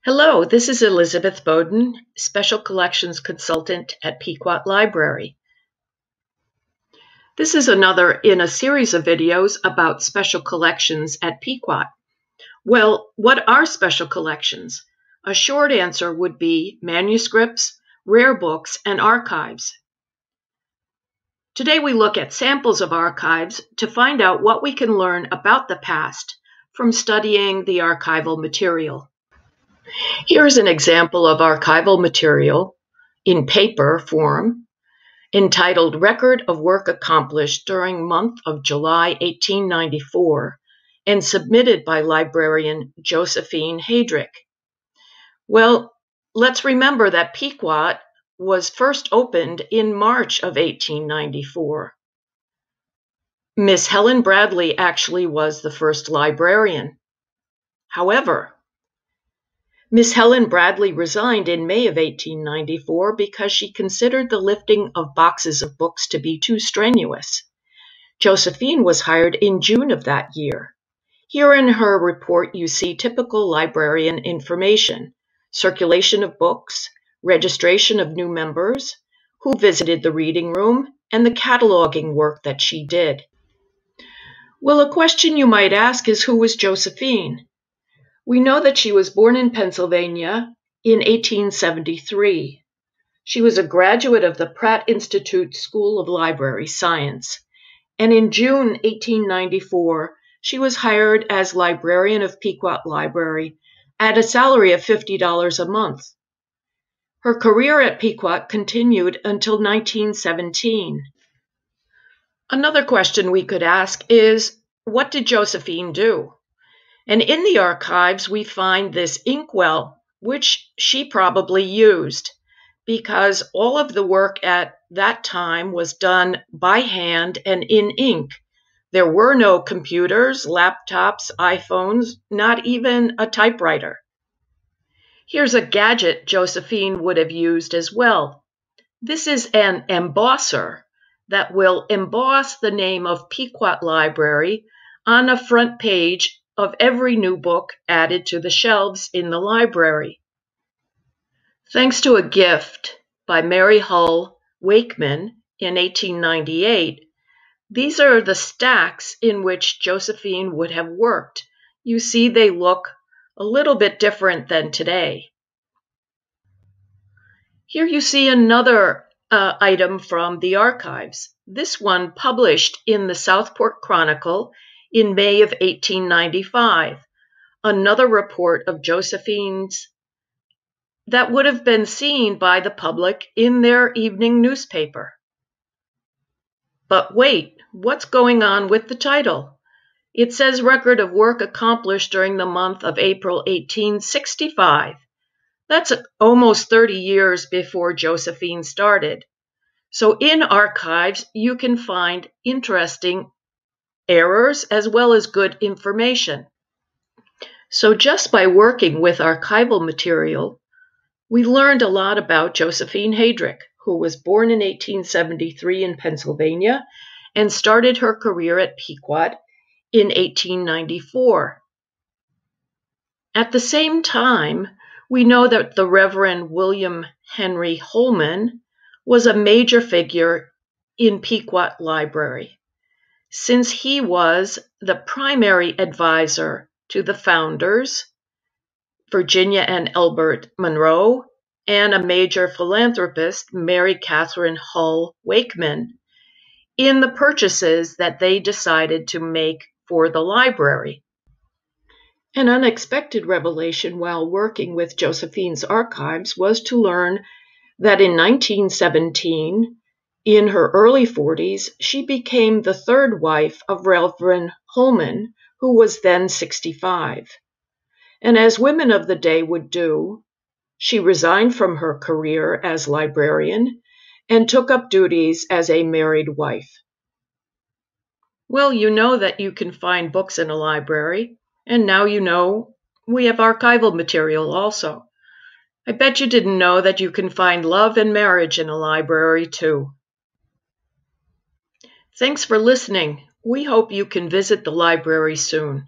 Hello, this is Elizabeth Bowden, Special Collections Consultant at Pequot Library. This is another in a series of videos about special collections at Pequot. Well, what are special collections? A short answer would be manuscripts, rare books, and archives. Today we look at samples of archives to find out what we can learn about the past from studying the archival material. Here's an example of archival material in paper form entitled Record of Work Accomplished During Month of July 1894 and submitted by librarian Josephine Heydrick. Well, let's remember that Pequot was first opened in March of 1894. Miss Helen Bradley actually was the first librarian. However, Miss Helen Bradley resigned in May of 1894 because she considered the lifting of boxes of books to be too strenuous. Josephine was hired in June of that year. Here in her report you see typical librarian information: circulation of books, registration of new members, who visited the reading room, and the cataloging work that she did. Well, a question you might ask is, who was Josephine? We know that she was born in Pennsylvania in 1873. She was a graduate of the Pratt Institute School of Library Science, and in June 1894, she was hired as librarian of Pequot Library at a salary of $50 a month. Her career at Pequot continued until 1917. Another question we could ask is, what did Josephine do? And in the archives, we find this inkwell, which she probably used, because all of the work at that time was done by hand and in ink. There were no computers, laptops, iPhones, not even a typewriter. Here's a gadget Josephine would have used as well. This is an embosser that will emboss the name of Pequot Library on a front page of every new book added to the shelves in the library. Thanks to a gift by Mary Hull Wakeman in 1898, these are the stacks in which Josephine would have worked. You see, they look a little bit different than today. Here you see another item from the archives. This one published in the Southport Chronicle in May of 1895, another report of Josephine's that would have been seen by the public in their evening newspaper. But wait, what's going on with the title? It says Record of Work Accomplished During the Month of April 1865. That's almost 30 years before Josephine started. So in archives, you can find interesting errors as well as good information. So just by working with archival material, we learned a lot about Josephine Heydrick, who was born in 1873 in Pennsylvania and started her career at Pequot in 1894. At the same time, we know that the Reverend William Henry Hollingman was a major figure in Pequot Library, since he was the primary advisor to the founders, Virginia and Elbert Monroe, and a major philanthropist, Mary Catherine Hull Wakeman, in the purchases that they decided to make for the library. An unexpected revelation while working with Josephine's archives was to learn that in 1917, in her early 40s, she became the third wife of Reverend Hollingman, who was then 65. And as women of the day would do, she resigned from her career as librarian and took up duties as a married wife. Well, you know that you can find books in a library, and now you know we have archival material also. I bet you didn't know that you can find love and marriage in a library too. Thanks for listening. We hope you can visit the library soon.